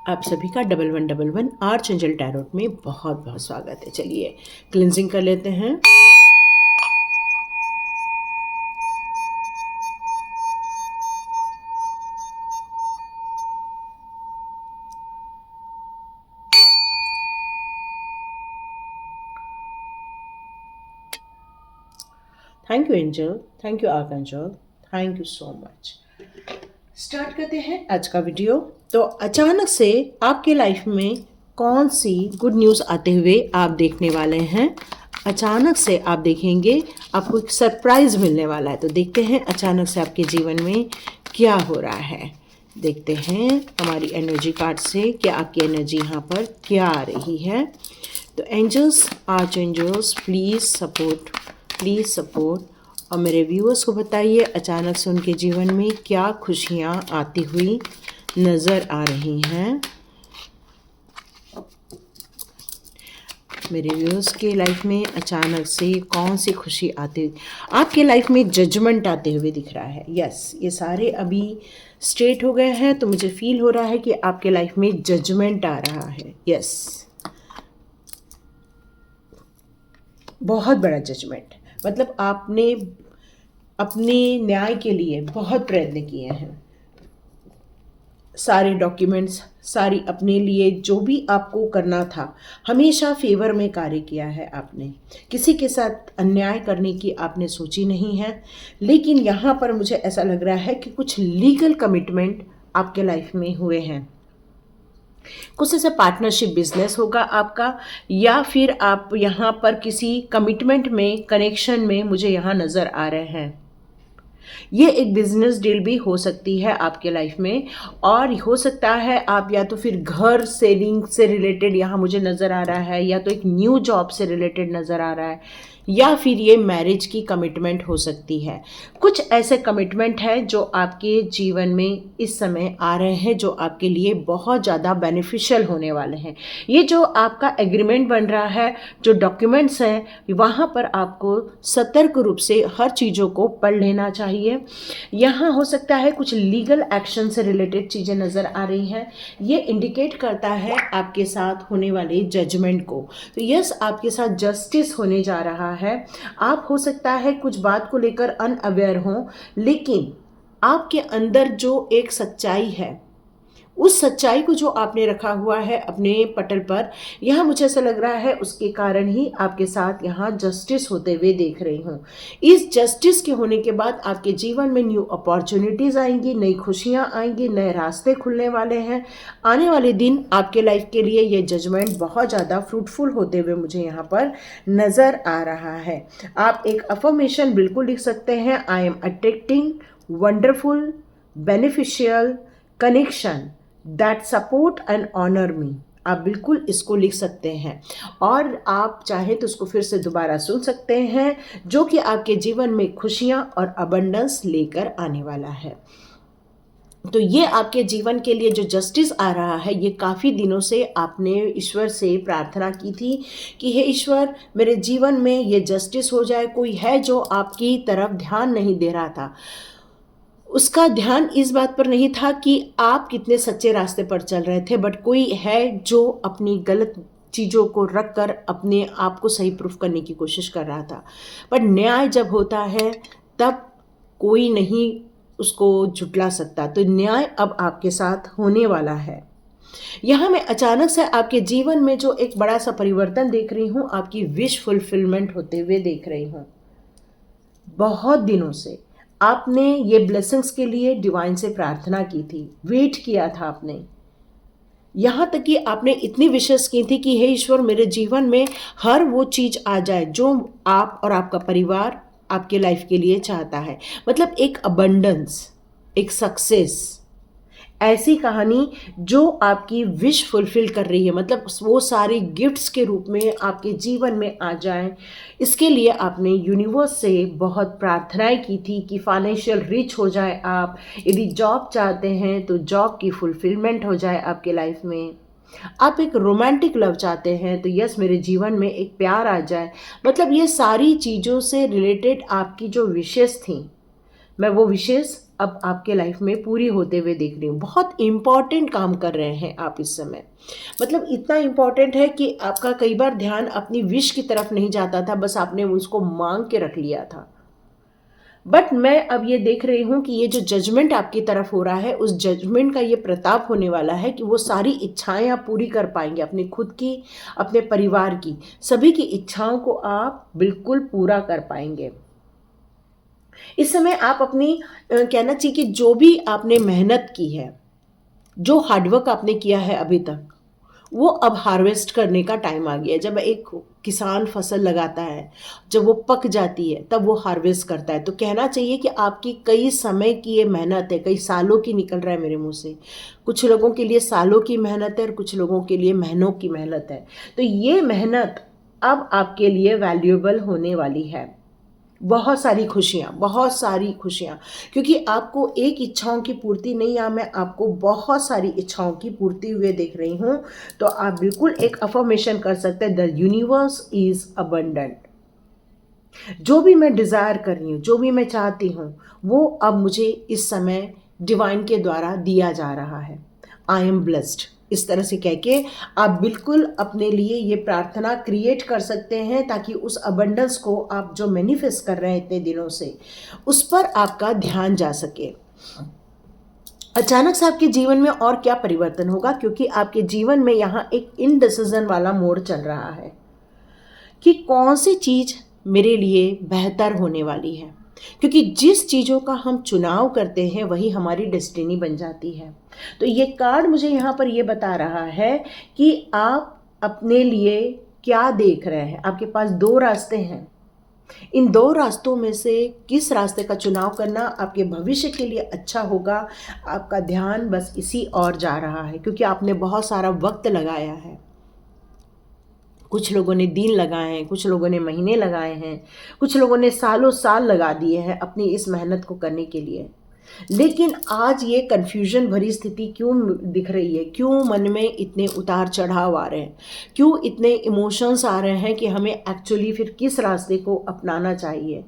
आप सभी का 1111 आर्चएंजल टैरोट में बहुत बहुत स्वागत है। चलिए क्लिंजिंग कर लेते हैं। Thank you angel, thank you archangel, thank you so much. Start करते हैं आज का वीडियो। तो अचानक से आपके लाइफ में कौन सी गुड न्यूज़ आते हुए आप देखने वाले हैं। अचानक से आप देखेंगे आपको एक सरप्राइज मिलने वाला है। तो देखते हैं अचानक से आपके जीवन में क्या हो रहा है। देखते हैं हमारी एनर्जी कार्ड से कि आपकी एनर्जी यहाँ पर क्या आ रही है। तो angels, arch angels, please support और मेरे व्यूअर्स को बताइए अचानक से उनके जीवन में क्या खुशियाँ आती हुई नज़र आ रही हैं। मेरे व्यूअर्स के लाइफ में अचानक से कौन सी खुशी आती हुई, आपके लाइफ में जजमेंट आते हुए दिख रहा है। यस, ये सारे अभी स्ट्रेट हो गए हैं तो मुझे फील हो रहा है कि आपके लाइफ में जजमेंट आ रहा है। यस, बहुत बड़ा जजमेंट। मतलब आपने अपने न्याय के लिए बहुत प्रयत्न किए हैं। सारे डॉक्यूमेंट्स, सारी अपने लिए जो भी आपको करना था, हमेशा फेवर में कार्य किया है आपने। किसी के साथ अन्याय करने की आपने सोची नहीं है। लेकिन यहाँ पर मुझे ऐसा लग रहा है कि कुछ लीगल कमिटमेंट आपके लाइफ में हुए हैं। कुछ ऐसे पार्टनरशिप बिजनेस होगा आपका, या फिर आप यहाँ पर किसी कमिटमेंट में, कनेक्शन में मुझे यहाँ नज़र आ रहे हैं। ये एक बिजनेस डील भी हो सकती है आपके लाइफ में, और हो सकता है आप या तो फिर घर सेलिंग से रिलेटेड यहाँ मुझे नज़र आ रहा है, या तो एक न्यू जॉब से रिलेटेड नज़र आ रहा है, या फिर ये मैरिज की कमिटमेंट हो सकती है। कुछ ऐसे कमिटमेंट हैं जो आपके जीवन में इस समय आ रहे हैं, जो आपके लिए बहुत ज़्यादा बेनिफिशियल होने वाले हैं। ये जो आपका एग्रीमेंट बन रहा है, जो डॉक्यूमेंट्स हैं, वहाँ पर आपको सतर्क रूप से हर चीज़ों को पढ़ लेना चाहिए। यहाँ हो सकता है कुछ लीगल एक्शन से रिलेटेड चीज़ें नज़र आ रही हैं। ये इंडिकेट करता है आपके साथ होने वाले जजमेंट को। तो यस, आपके साथ जस्टिस होने जा रहा है। आप हो सकता है कुछ बात को लेकर अनअवेयर हों, लेकिन आपके अंदर जो एक सच्चाई है, उस सच्चाई को जो आपने रखा हुआ है अपने पटल पर, यहाँ मुझे ऐसा लग रहा है उसके कारण ही आपके साथ यहाँ जस्टिस होते हुए देख रही हूँ। इस जस्टिस के होने के बाद आपके जीवन में न्यू अपॉर्चुनिटीज़ आएंगी, नई खुशियाँ आएंगी, नए रास्ते खुलने वाले हैं। आने वाले दिन आपके लाइफ के लिए ये जजमेंट बहुत ज़्यादा फ्रूटफुल होते हुए मुझे यहाँ पर नज़र आ रहा है। आप एक अफर्मेशन बिल्कुल लिख सकते हैं, I am attracting wonderful beneficial connection that support and honour me. आप बिल्कुल इसको लिख सकते हैं, और आप चाहे तो उसको फिर से दोबारा सुन सकते हैं, जो कि आपके जीवन में खुशियां और अबंडेंस लेकर आने वाला है। तो ये आपके जीवन के लिए जो जस्टिस आ रहा है, ये काफ़ी दिनों से आपने ईश्वर से प्रार्थना की थी कि हे ईश्वर, मेरे जीवन में ये जस्टिस हो जाए। कोई है जो आपकी तरफ ध्यान नहीं दे रहा था, उसका ध्यान इस बात पर नहीं था कि आप कितने सच्चे रास्ते पर चल रहे थे, बट कोई है जो अपनी गलत चीज़ों को रख कर अपने आप को सही प्रूफ करने की कोशिश कर रहा था। पर न्याय जब होता है तब कोई नहीं उसको झुटला सकता। तो न्याय अब आपके साथ होने वाला है। यहाँ मैं अचानक से आपके जीवन में जो एक बड़ा सा परिवर्तन देख रही हूँ, आपकी विश फुलफिलमेंट होते हुए देख रही हूँ। बहुत दिनों से आपने ये ब्लेसिंग्स के लिए डिवाइन से प्रार्थना की थी, वेट किया था आपने। यहाँ तक कि आपने इतनी विशेष की थी कि हे ईश्वर, मेरे जीवन में हर वो चीज़ आ जाए जो आप और आपका परिवार आपके लाइफ के लिए चाहता है। मतलब एक अबंडेंस, एक सक्सेस, ऐसी कहानी जो आपकी विश फुलफिल कर रही है। मतलब वो सारे गिफ्ट्स के रूप में आपके जीवन में आ जाएं, इसके लिए आपने यूनिवर्स से बहुत प्रार्थनाएं की थी कि फाइनेंशियल रिच हो जाए आप। यदि जॉब चाहते हैं तो जॉब की फुलफिलमेंट हो जाए आपके लाइफ में। आप एक रोमांटिक लव चाहते हैं तो यस, मेरे जीवन में एक प्यार आ जाए। मतलब ये सारी चीज़ों से रिलेटेड आपकी जो विशेष थी, मैं वो विशेष अब आपके लाइफ में पूरी होते हुए देख रही हूँ। बहुत इम्पॉर्टेंट काम कर रहे हैं आप इस समय, मतलब इतना इम्पॉर्टेंट है कि आपका कई बार ध्यान अपनी विश की तरफ नहीं जाता था, बस आपने उसको मांग के रख लिया था। बट मैं अब ये देख रही हूँ कि ये जो जजमेंट आपकी तरफ हो रहा है, उस जजमेंट का ये प्रताप होने वाला है कि वो सारी इच्छाएं आप पूरी कर पाएंगे, अपनी खुद की, अपने परिवार की, सभी की इच्छाओं को आप बिल्कुल पूरा कर पाएंगे। इस समय आप अपनी कहना चाहिए कि जो भी आपने मेहनत की है, जो हार्डवर्क आपने किया है अभी तक, वो अब हार्वेस्ट करने का टाइम आ गया है। जब एक किसान फसल लगाता है, जब वो पक जाती है, तब वो हार्वेस्ट करता है। तो कहना चाहिए कि आपकी कई समय की ये मेहनत है, कई सालों की, निकल रहा है मेरे मुंह से, कुछ लोगों के लिए सालों की मेहनत है और कुछ लोगों के लिए महीनों की मेहनत है। तो ये मेहनत अब आपके लिए वैल्यूएबल होने वाली है। बहुत सारी खुशियाँ, बहुत सारी खुशियाँ, क्योंकि आपको एक इच्छाओं की पूर्ति नहीं, या मैं आपको बहुत सारी इच्छाओं की पूर्ति हुए देख रही हूँ। तो आप बिल्कुल एक अफर्मेशन कर सकते हैं, द यूनिवर्स इज अबंडेंट। जो भी मैं डिज़ायर कर रही हूँ, जो भी मैं चाहती हूँ, वो अब मुझे इस समय डिवाइन के द्वारा दिया जा रहा है। आई एम ब्लेस्ड, इस तरह से कह के आप बिल्कुल अपने लिए ये प्रार्थना क्रिएट कर सकते हैं, ताकि उस अबंडेंस को आप जो मैनिफेस्ट कर रहे हैं इतने दिनों से, उस पर आपका ध्यान जा सके। अचानक से आपके जीवन में और क्या परिवर्तन होगा, क्योंकि आपके जीवन में यहाँ एक इनडिसीजन वाला मोड़ चल रहा है कि कौन सी चीज़ मेरे लिए बेहतर होने वाली है। क्योंकि जिस चीज़ों का हम चुनाव करते हैं वही हमारी डेस्टिनी बन जाती है। तो ये कार्ड मुझे यहाँ पर ये बता रहा है कि आप अपने लिए क्या देख रहे हैं। आपके पास दो रास्ते हैं, इन दो रास्तों में से किस रास्ते का चुनाव करना आपके भविष्य के लिए अच्छा होगा। आपका ध्यान बस इसी ओर जा रहा है, क्योंकि आपने बहुत सारा वक्त लगाया है। कुछ लोगों ने दिन लगाए हैं, कुछ लोगों ने महीने लगाए हैं, कुछ लोगों ने सालों साल लगा दिए हैं अपनी इस मेहनत को करने के लिए। लेकिन आज ये कन्फ्यूजन भरी स्थिति क्यों दिख रही है, क्यों मन में इतने उतार चढ़ाव आ रहे हैं, क्यों इतने इमोशंस आ रहे हैं कि हमें एक्चुअली फिर किस रास्ते को अपनाना चाहिए।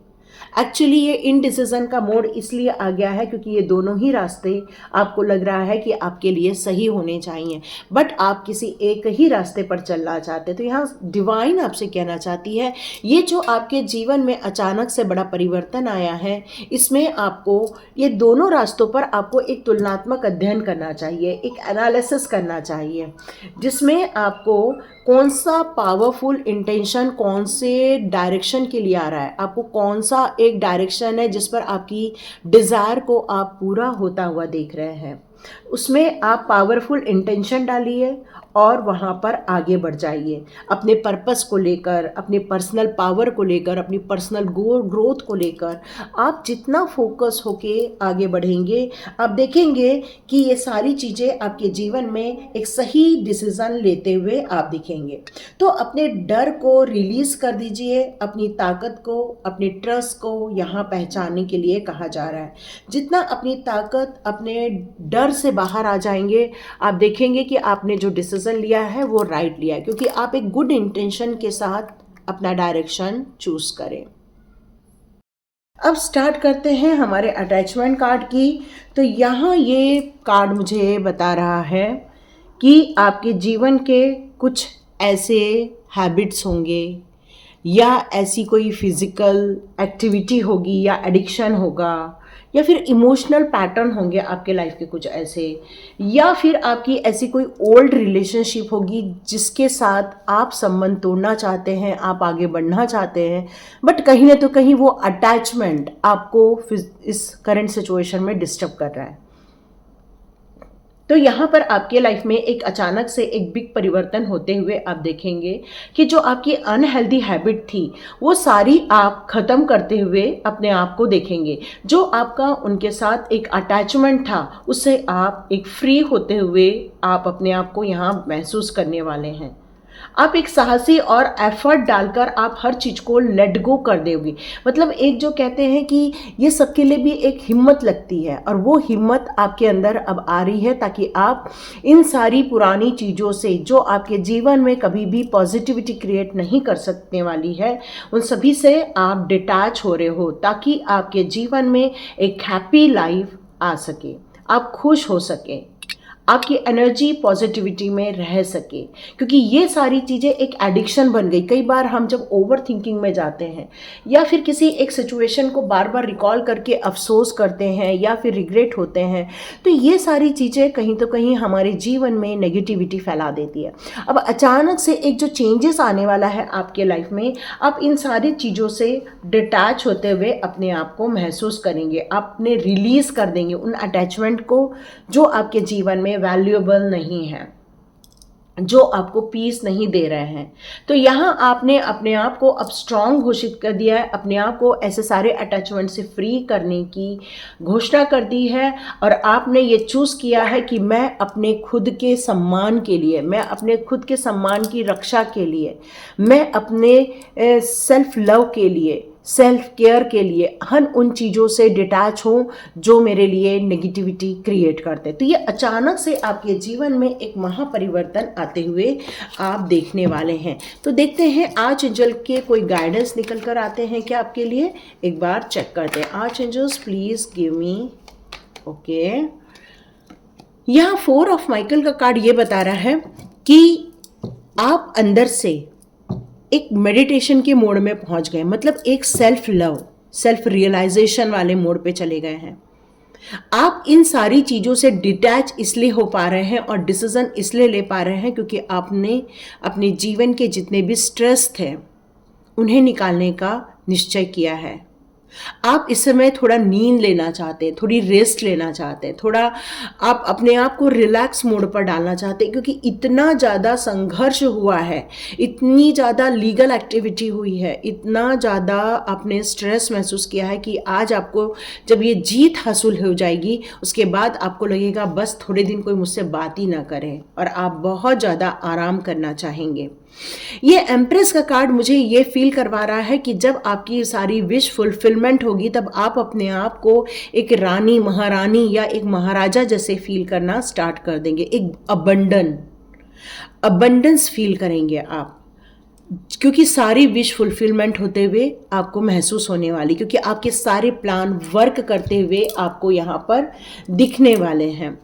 एक्चुअली ये इनडिसीजन का मोड इसलिए आ गया है क्योंकि ये दोनों ही रास्ते आपको लग रहा है कि आपके लिए सही होने चाहिए, बट आप किसी एक ही रास्ते पर चलना चाहते हैं। तो यहाँ डिवाइन आपसे कहना चाहती है, ये जो आपके जीवन में अचानक से बड़ा परिवर्तन आया है, इसमें आपको ये दोनों रास्तों पर आपको एक तुलनात्मक अध्ययन करना चाहिए, एक एनालिसिस करना चाहिए, जिसमें आपको कौन सा पावरफुल इंटेंशन कौन से डायरेक्शन के लिए आ रहा है, आपको कौन सा एक डायरेक्शन है जिस पर आपकी डिज़ायर को आप पूरा होता हुआ देख रहे हैं, उसमें आप पावरफुल इंटेंशन डालिए और वहाँ पर आगे बढ़ जाइए। अपने पर्पस को लेकर, अपने पर्सनल पावर को लेकर, अपनी पर्सनल ग्रोथ को लेकर आप जितना फोकस होके आगे बढ़ेंगे, आप देखेंगे कि ये सारी चीज़ें आपके जीवन में एक सही डिसीज़न लेते हुए आप दिखेंगे। तो अपने डर को रिलीज़ कर दीजिए, अपनी ताकत को, अपने ट्रस्ट को यहाँ पहचानने के लिए कहा जा रहा है। जितना अपनी ताकत, अपने डर से बाहर आ जाएंगे, आप देखेंगे कि आपने जो डिसीजन लिया है वो राइट लिया है, क्योंकि आप एक गुड इंटेंशन के साथ अपना डायरेक्शन चूज करें। अब स्टार्ट करते हैं हमारे अटैचमेंट कार्ड की। तो यहाँ ये कार्ड मुझे बता रहा है कि आपके जीवन के कुछ ऐसे हैबिट्स होंगे, या ऐसी कोई फिजिकल एक्टिविटी होगी, या एडिक्शन होगा, या फिर इमोशनल पैटर्न होंगे आपके लाइफ के कुछ ऐसे, या फिर आपकी ऐसी कोई ओल्ड रिलेशनशिप होगी जिसके साथ आप संबंध तोड़ना चाहते हैं, आप आगे बढ़ना चाहते हैं, बट कहीं ना तो कहीं वो अटैचमेंट आपको इस करंट सिचुएशन में डिस्टर्ब कर रहा है। तो यहाँ पर आपके लाइफ में एक अचानक से एक बिग परिवर्तन होते हुए आप देखेंगे कि जो आपकी अनहेल्दी हैबिट थी वो सारी आप ख़त्म करते हुए अपने आप को देखेंगे। जो आपका उनके साथ एक अटैचमेंट था उससे आप एक फ्री होते हुए आप अपने आप को यहाँ महसूस करने वाले हैं। आप एक साहसी और एफर्ट डालकर आप हर चीज़ को लेट गो कर दोगे। मतलब एक जो कहते हैं कि ये सबके लिए भी एक हिम्मत लगती है, और वो हिम्मत आपके अंदर अब आ रही है, ताकि आप इन सारी पुरानी चीज़ों से जो आपके जीवन में कभी भी पॉजिटिविटी क्रिएट नहीं कर सकने वाली है, उन सभी से आप डिटैच हो रहे हो, ताकि आपके जीवन में एक हैप्पी लाइफ आ सके, आप खुश हो सके, आपकी एनर्जी पॉजिटिविटी में रह सके, क्योंकि ये सारी चीज़ें एक एडिक्शन बन गई। कई बार हम जब ओवर थिंकिंग में जाते हैं या फिर किसी एक सिचुएशन को बार बार रिकॉल करके अफसोस करते हैं या फिर रिग्रेट होते हैं, तो ये सारी चीज़ें कहीं तो कहीं हमारे जीवन में नेगेटिविटी फैला देती है। अब अचानक से एक जो चेंजेस आने वाला है आपके लाइफ में, आप इन सारी चीज़ों से डिटैच होते हुए अपने आप को महसूस करेंगे, आपने रिलीज़ कर देंगे उन अटैचमेंट को जो आपके जीवन में वैल्यूएबल नहीं है, जो आपको पीस नहीं दे रहे हैं। तो यहाँ आपने अपने आप को अब स्ट्रांग घोषित कर दिया है, अपने आप को ऐसे सारे अटैचमेंट से फ्री करने की घोषणा कर दी है, और आपने ये चूज़ किया है कि मैं अपने खुद के सम्मान के लिए, मैं अपने खुद के सम्मान की रक्षा के लिए, मैं अपने सेल्फ लव के लिए, सेल्फ केयर के लिए हम उन चीज़ों से डिटैच हों जो मेरे लिए नेगेटिविटी क्रिएट करते हैं। तो ये अचानक से आपके जीवन में एक महापरिवर्तन आते हुए आप देखने वाले हैं। तो देखते हैं आर्च एंजल के कोई गाइडेंस निकल कर आते हैं क्या आपके लिए, एक बार चेक करते हैं। Arch angels please give me. Okay, यहाँ 4 ऑफ माइकल का कार्ड ये बता रहा है कि आप अंदर से एक मेडिटेशन के मोड में पहुंच गए, मतलब एक सेल्फ लव, सेल्फ रियलाइजेशन वाले मोड पे चले गए हैं। आप इन सारी चीज़ों से डिटैच इसलिए हो पा रहे हैं और डिसीजन इसलिए ले पा रहे हैं क्योंकि आपने अपने जीवन के जितने भी स्ट्रेस थे उन्हें निकालने का निश्चय किया है। आप इस समय थोड़ा नींद लेना चाहते हैं, थोड़ी रेस्ट लेना चाहते हैं, थोड़ा आप अपने आप को रिलैक्स मोड पर डालना चाहते हैं, क्योंकि इतना ज़्यादा संघर्ष हुआ है, इतनी ज़्यादा लीगल एक्टिविटी हुई है, इतना ज़्यादा आपने स्ट्रेस महसूस किया है कि आज आपको जब ये जीत हासिल हो जाएगी उसके बाद आपको लगेगा बस थोड़े दिन कोई मुझसे बात ही ना करे, और आप बहुत ज़्यादा आराम करना चाहेंगे। ये एम्प्रेस का कार्ड मुझे ये फील करवा रहा है कि जब आपकी सारी विश फुलफिलमेंट होगी तब आप अपने आप को एक रानी, महारानी या एक महाराजा जैसे फील करना स्टार्ट कर देंगे। एक अबंडेंस फील करेंगे आप, क्योंकि सारी विश फुलफिलमेंट होते हुए आपको महसूस होने वाली, क्योंकि आपके सारे प्लान वर्क करते हुए आपको यहाँ पर दिखने वाले हैं।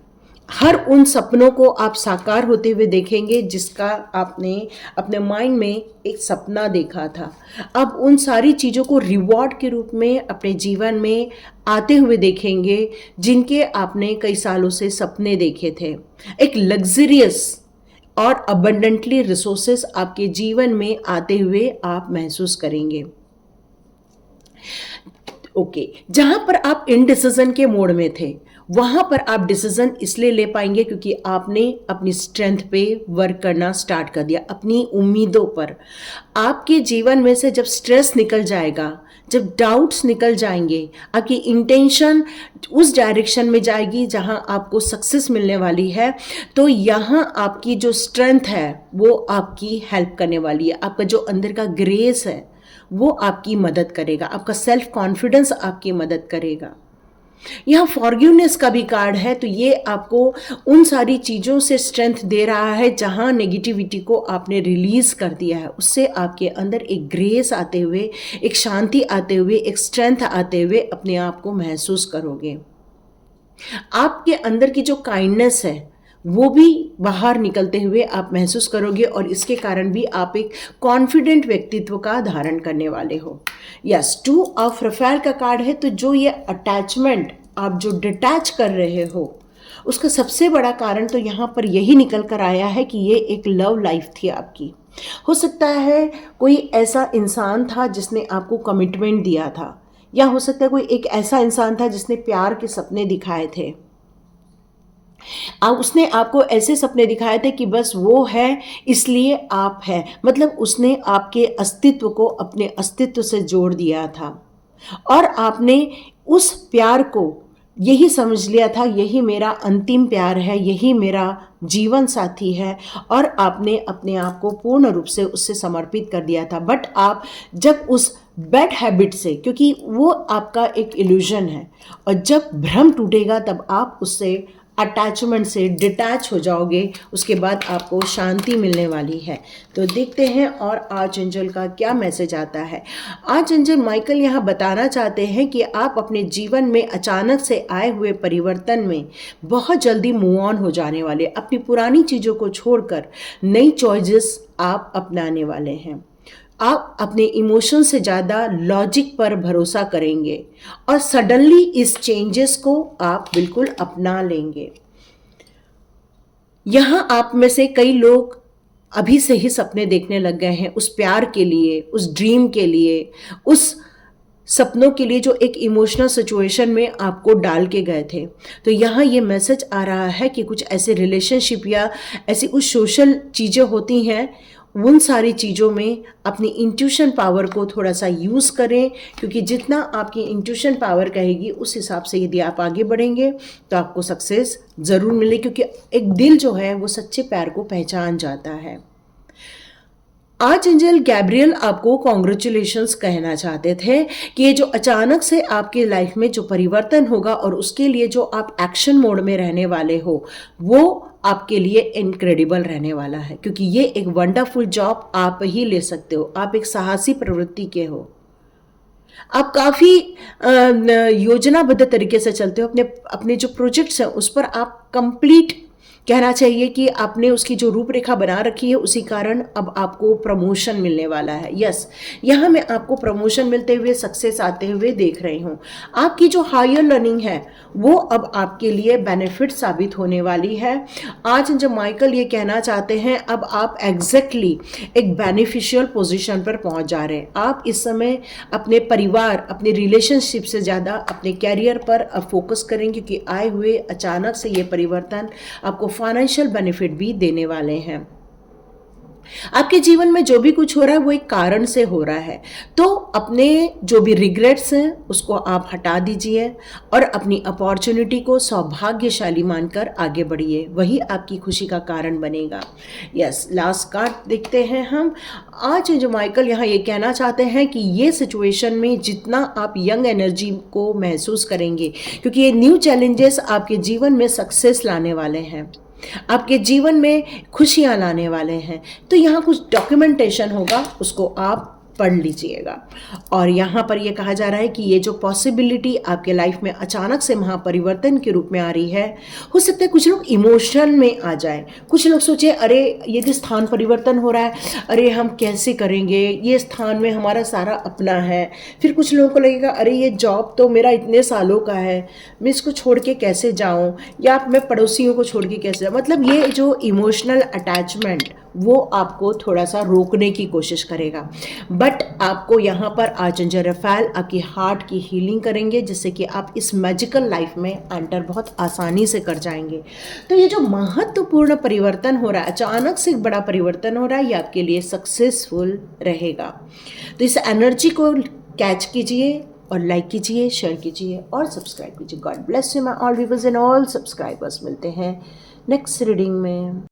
हर उन सपनों को आप साकार होते हुए देखेंगे जिसका आपने अपने माइंड में एक सपना देखा था। अब उन सारी चीज़ों को रिवॉर्ड के रूप में अपने जीवन में आते हुए देखेंगे जिनके आपने कई सालों से सपने देखे थे। एक लग्जरियस और अबंडेंटली रिसोर्सेस आपके जीवन में आते हुए आप महसूस करेंगे। ओके, जहाँ पर आप इनडिसीजन के मोड में थे वहाँ पर आप डिसीजन इसलिए ले पाएंगे क्योंकि आपने अपनी स्ट्रेंथ पे वर्क करना स्टार्ट कर दिया, अपनी उम्मीदों पर। आपके जीवन में से जब स्ट्रेस निकल जाएगा, जब डाउट्स निकल जाएंगे, आपकी इंटेंशन उस डायरेक्शन में जाएगी जहाँ आपको सक्सेस मिलने वाली है, तो यहाँ आपकी जो स्ट्रेंथ है वो आपकी हेल्प करने वाली है। आपका जो अंदर का ग्रेस है वो आपकी मदद करेगा, आपका सेल्फ कॉन्फिडेंस आपकी मदद करेगा। यहाँ फॉरगिवनेस का भी कार्ड है, तो ये आपको उन सारी चीज़ों से स्ट्रेंथ दे रहा है जहाँ नेगेटिविटी को आपने रिलीज़ कर दिया है, उससे आपके अंदर एक ग्रेस आते हुए, एक शांति आते हुए, एक स्ट्रेंथ आते हुए अपने आप को महसूस करोगे। आपके अंदर की जो काइंडनेस है वो भी बाहर निकलते हुए आप महसूस करोगे, और इसके कारण भी आप एक कॉन्फिडेंट व्यक्तित्व का धारण करने वाले हो। यस, 2 ऑफ रफेल का कार्ड है, तो जो ये अटैचमेंट आप जो डिटैच कर रहे हो उसका सबसे बड़ा कारण तो यहाँ पर यही निकल कर आया है कि ये एक लव लाइफ थी आपकी। हो सकता है कोई ऐसा इंसान था जिसने आपको कमिटमेंट दिया था, या हो सकता है कोई एक ऐसा इंसान था जिसने प्यार के सपने दिखाए थे। उसने आपको ऐसे सपने दिखाए थे कि बस वो है इसलिए आप हैं, मतलब उसने आपके अस्तित्व को अपने अस्तित्व से जोड़ दिया था, और आपने उस प्यार को यही समझ लिया था, यही मेरा अंतिम प्यार है, यही मेरा जीवन साथी है, और आपने अपने आप को पूर्ण रूप से उससे समर्पित कर दिया था। बट आप जब उस बैड हैबिट से, क्योंकि वो आपका एक इल्यूजन है, और जब भ्रम टूटेगा तब आप उससे अटैचमेंट से डिटैच हो जाओगे, उसके बाद आपको शांति मिलने वाली है। तो देखते हैं और आर्चएंजल का क्या मैसेज आता है। आर्चएंजल माइकल यहाँ बताना चाहते हैं कि आप अपने जीवन में अचानक से आए हुए परिवर्तन में बहुत जल्दी मूव ऑन हो जाने वाले, अपनी पुरानी चीज़ों को छोड़कर नई चॉइसेस आप अपनाने वाले हैं। आप अपने इमोशन से ज़्यादा लॉजिक पर भरोसा करेंगे और सडनली इस चेंजेस को आप बिल्कुल अपना लेंगे। यहाँ आप में से कई लोग अभी से ही सपने देखने लग गए हैं उस प्यार के लिए, उस ड्रीम के लिए, उस सपनों के लिए जो एक इमोशनल सिचुएशन में आपको डाल के गए थे। तो यहाँ ये मैसेज आ रहा है कि कुछ ऐसे रिलेशनशिप या ऐसी कुछ सोशल चीज़ें होती हैं, उन सारी चीज़ों में अपनी इंट्यूशन पावर को थोड़ा सा यूज़ करें, क्योंकि जितना आपकी इंट्यूशन पावर कहेगी उस हिसाब से यदि आप आगे बढ़ेंगे तो आपको सक्सेस ज़रूर मिले, क्योंकि एक दिल जो है वो सच्चे प्यार को पहचान जाता है। आर्चएंजल गैब्रियल आपको कॉन्ग्रेचुलेशंस कहना चाहते थे कि ये जो अचानक से आपकी लाइफ में जो परिवर्तन होगा और उसके लिए जो आप एक्शन मोड में रहने वाले हो, वो आपके लिए इनक्रेडिबल रहने वाला है, क्योंकि ये एक वंडरफुल जॉब आप ही ले सकते हो। आप एक साहसी प्रवृत्ति के हो, आप काफ़ी योजनाबद्ध तरीके से चलते हो। अपने जो प्रोजेक्ट्स हैं उस पर आप कंप्लीट कहना चाहिए कि आपने उसकी जो रूपरेखा बना रखी है, उसी कारण अब आपको प्रमोशन मिलने वाला है। यस, यहाँ मैं आपको प्रमोशन मिलते हुए, सक्सेस आते हुए देख रही हूँ। आपकी जो हायर लर्निंग है वो अब आपके लिए बेनिफिट साबित होने वाली है। आज जब माइकल ये कहना चाहते हैं, अब आप एग्जैक्टली एक बेनिफिशियल पोजीशन पर पहुँच जा रहे हैं। आप इस समय अपने परिवार, अपने रिलेशनशिप से ज़्यादा अपने कैरियर पर अब फोकस करेंगे, क्योंकि आए हुए अचानक से ये परिवर्तन आपको फाइनेंशियल बेनिफिट भी देने वाले हैं। आपके जीवन में जो भी कुछ हो रहा है वो एक कारण से हो रहा है, तो अपने जो भी रिग्रेट्स हैं उसको आप हटा दीजिए और अपनी अपॉर्चुनिटी को सौभाग्यशाली मानकर आगे बढ़िए, वही आपकी खुशी का कारण बनेगा। यस, लास्ट कार्ड देखते हैं हम। आज जो माइकल यहाँ ये कहना चाहते हैं कि ये सिचुएशन में जितना आप यंग एनर्जी को महसूस करेंगे, क्योंकि ये न्यू चैलेंजेस आपके जीवन में सक्सेस लाने वाले हैं, आपके जीवन में खुशियां लाने वाले हैं। तो यहाँ कुछ डॉक्यूमेंटेशन होगा, उसको आप पढ़ लीजिएगा। और यहाँ पर ये कहा जा रहा है कि ये जो पॉसिबिलिटी आपके लाइफ में अचानक से महापरिवर्तन के रूप में आ रही है, हो सकता है कुछ लोग इमोशन में आ जाएं, कुछ लोग सोचे अरे ये जो स्थान परिवर्तन हो रहा है, अरे हम कैसे करेंगे, ये स्थान में हमारा सारा अपना है। फिर कुछ लोगों को लगेगा अरे ये जॉब तो मेरा इतने सालों का है, मैं इसको छोड़ के कैसे जाऊँ, या मैं पड़ोसियों को छोड़ के कैसे जाऊँ। मतलब ये जो इमोशनल अटैचमेंट वो आपको थोड़ा सा रोकने की कोशिश करेगा, बट आपको यहाँ पर आर्चएंजल रफाएल आपकी हार्ट की हीलिंग करेंगे, जिससे कि आप इस मैजिकल लाइफ में एंटर बहुत आसानी से कर जाएंगे। तो ये जो महत्वपूर्ण परिवर्तन हो रहा है, अचानक से एक बड़ा परिवर्तन हो रहा है, ये आपके लिए सक्सेसफुल रहेगा। तो इस एनर्जी को कैच कीजिए और लाइक कीजिए, शेयर कीजिए और सब्सक्राइब कीजिए। God bless you my all viewers and all subscribers. मिलते हैं नेक्स्ट रीडिंग में।